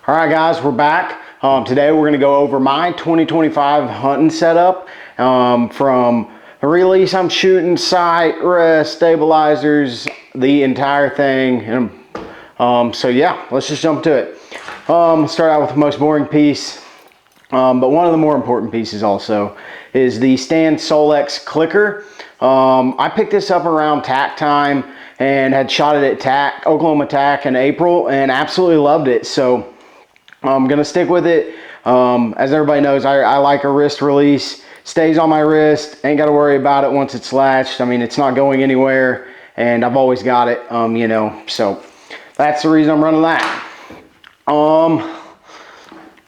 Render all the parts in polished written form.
All right, guys, we're back. Today we're going to go over my 2025 hunting setup. From a release, I'm shooting sight, rest, stabilizers, the entire thing. So yeah, let's just jump to it. Start out with the most boring piece, but one of the more important pieces also is the Stand Solex clicker. I picked this up around TAC time and had shot it at TAC, Oklahoma TAC in April, and absolutely loved it. So I'm gonna stick with it. As everybody knows, I like a wrist release. Stays on my wrist, ain't gotta worry about it once it's latched. I mean, it's not going anywhere, and I've always got it, you know, so that's the reason I'm running that.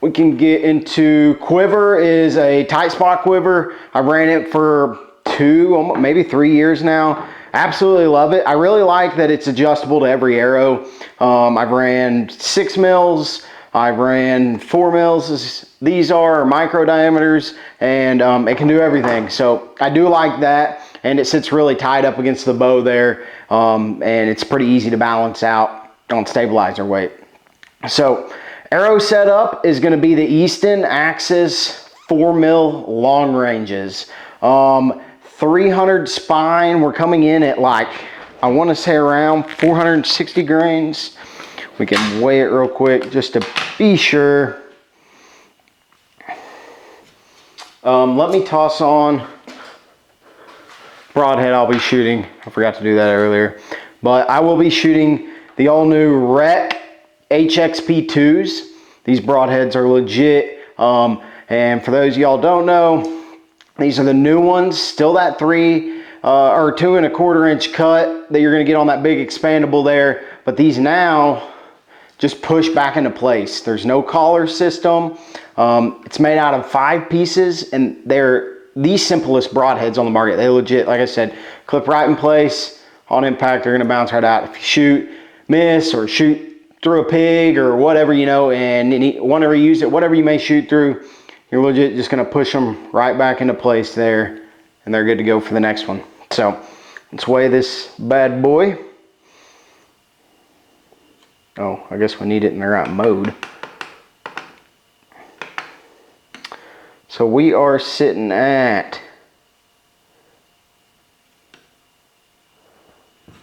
We can get into quiver. Is a tight spot quiver. I ran it for 2, maybe 3 years now. Absolutely love it. I really like that it's adjustable to every arrow. I've ran 6 mils. I've ran 4 mils. These are micro diameters, and it can do everything. So I do like that, and it sits really tight up against the bow there, and it's pretty easy to balance out on stabilizer weight. So arrow setup is going to be the Easton Axis 4 mil long ranges. 300 spine. We're coming in at, like, I want to say around 460 grains. We can weigh it real quick just to be sure. Let me toss on broadhead I'll be shooting. I forgot to do that earlier. But I will be shooting the all new Rec HXP2s. These broadheads are legit. And for those of y'all don't know, these are the new ones. Still that 3 or 2 1/4 inch cut that you're gonna get on that big expandable there. But these now just push back into place. There's no collar system. It's made out of 5 pieces, and they're the simplest broadheads on the market. They legit, like I said, clip right in place. On impact, they're gonna bounce right out. If you shoot, miss, or shoot through a pig or whatever, you know, and want to reuse it, whatever you may shoot through, you're legit just gonna push them right back into place there, and they're good to go for the next one. So let's weigh this bad boy. Oh, I guess we need it in the right mode. So we are sitting at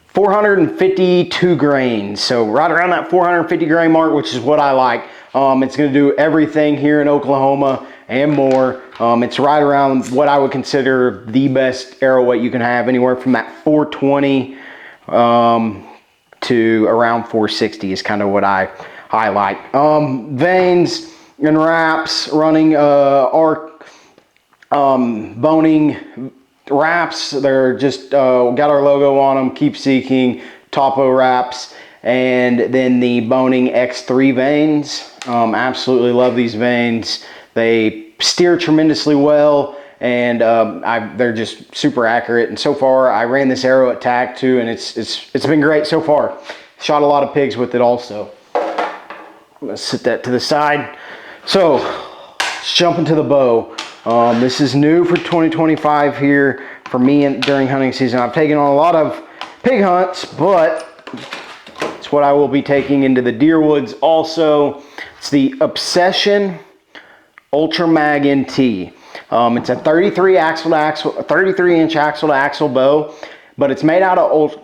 452 grains. So right around that 450 grain mark, which is what I like. It's going to do everything here in Oklahoma and more. It's right around what I would consider the best arrow weight you can have, anywhere from that 420 to around 460 is kind of what I like. Veins and wraps, running Bohning wraps. They're just got our logo on them. Keep Seeking topo wraps, and then the Bohning X3 veins. Absolutely love these veins. They steer tremendously well, and they're just super accurate. And so far, I ran this arrow at TAC too, and it's been great so far. Shot a lot of pigs with it also. I'm gonna set that to the side. So let's jump into the bow. This is new for 2025 here for me during hunting season. I've taken on a lot of pig hunts, but it's what I will be taking into the deer woods also. It's the Obsession Ultra Mag NT. It's a 33 inch axle to axle bow, but it's made out of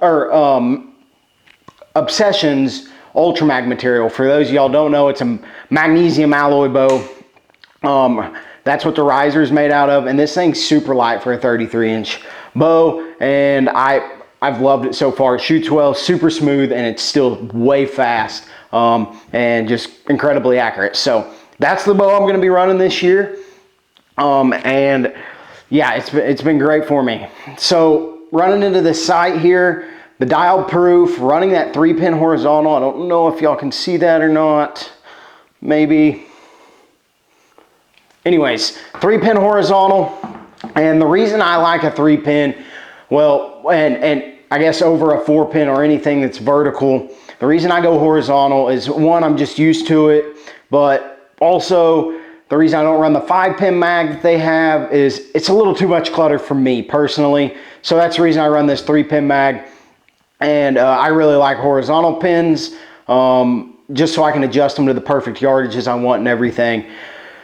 Obsession's Ultra Mag material. For those of y'all don't know, it's a magnesium alloy bow. That's what the riser is made out of, and this thing's super light for a 33 inch bow, and I've loved it so far. It shoots well, super smooth, and it's still way fast, and just incredibly accurate. So that's the bow I'm going to be running this year, and yeah, it's been great for me. So running into the sight here, the dial proof, running that 3-pin horizontal. I don't know if y'all can see that or not, maybe. Anyways, 3-pin horizontal, and the reason I like a 3-pin, well, and I guess over a 4-pin or anything that's vertical, the reason I go horizontal is, one, I'm just used to it, but also the reason I don't run the 5-pin mag that they have is it's a little too much clutter for me personally. So that's the reason I run this 3-pin mag, and I really like horizontal pins. just so I can adjust them to the perfect yardages I want and everything.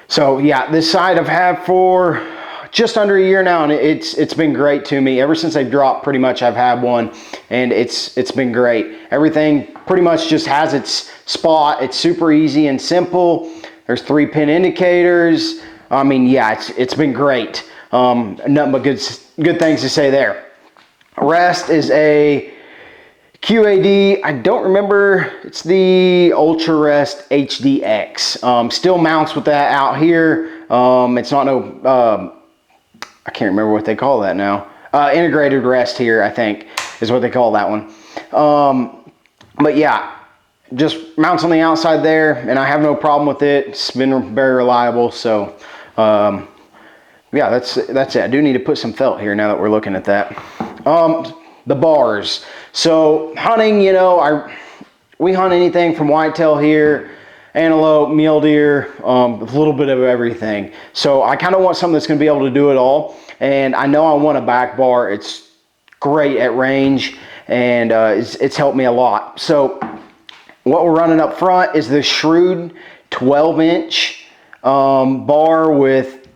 So yeah, this sight I've had for just under a year now, and it's been great to me. Ever since they've dropped, pretty much I've had one, and it's been great. Everything pretty much just has its spot. It's super easy and simple. There's 3-pin indicators. I mean, yeah, it's been great. Nothing but good things to say there. Rest is a QAD, I don't remember, it's the Ultra Rest HDX. Still mounts with that out here. It's not no, I can't remember what they call that now. Integrated rest here, I think, is what they call that one. But yeah, just mounts on the outside there, and I have no problem with it. It's been very reliable, so yeah, that's it. I do need to put some felt here now that we're looking at that. The bars. So hunting, you know, we hunt anything from whitetail here, antelope, mule deer, a little bit of everything. So I kind of want something that's going to be able to do it all. And I know I want a back bar. It's great at range, and it's helped me a lot. So what we're running up front is the Shrewd 12-inch bar with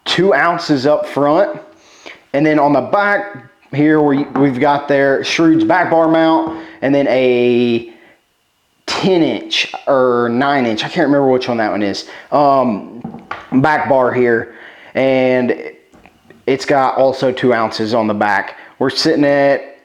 2 ounces up front. And then on the back here, we've got their Shrewd's back bar mount, and then a 10-inch or 9-inch, I can't remember which one that one is, back bar here, and it's got also 2 ounces on the back. We're sitting at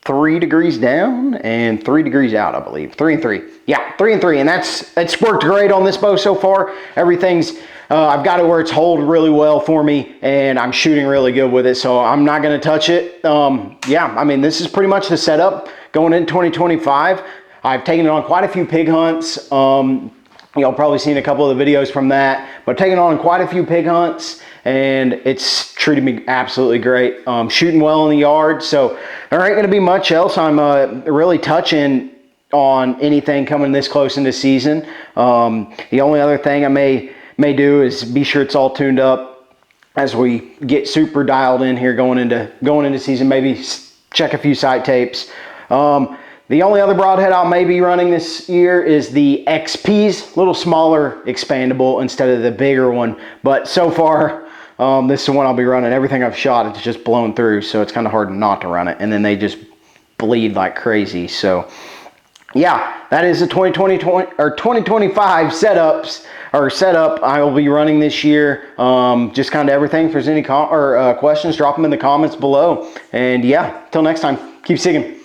3 degrees down and 3 degrees out, I believe. 3 and 3. Yeah, 3 and 3, and it's worked great on this bow so far. Everything's I've got it where it's hold really well for me, and I'm shooting really good with it, so I'm not going to touch it. Yeah, I mean, this is pretty much the setup going into 2025. I've taken it on quite a few pig hunts. Y'all probably seen a couple of the videos from that, but taking on quite a few pig hunts, and it's treated me absolutely great. Shooting well in the yard, so there ain't going to be much else I'm really touching on anything coming this close into season. The only other thing I may do is be sure it's all tuned up as we get super dialed in here going into season. Maybe check a few sight tapes. The only other broadhead I'll maybe running this year is the XP's, a little smaller expandable instead of the bigger one. But so far, this is the one I'll be running. Everything I've shot, it's just blown through, so it's kind of hard not to run it. And then they just bleed like crazy. So yeah, that is the 2025 setup I will be running this year. Just kind of everything. If there's any questions, drop them in the comments below. And yeah, till next time, keep seeking.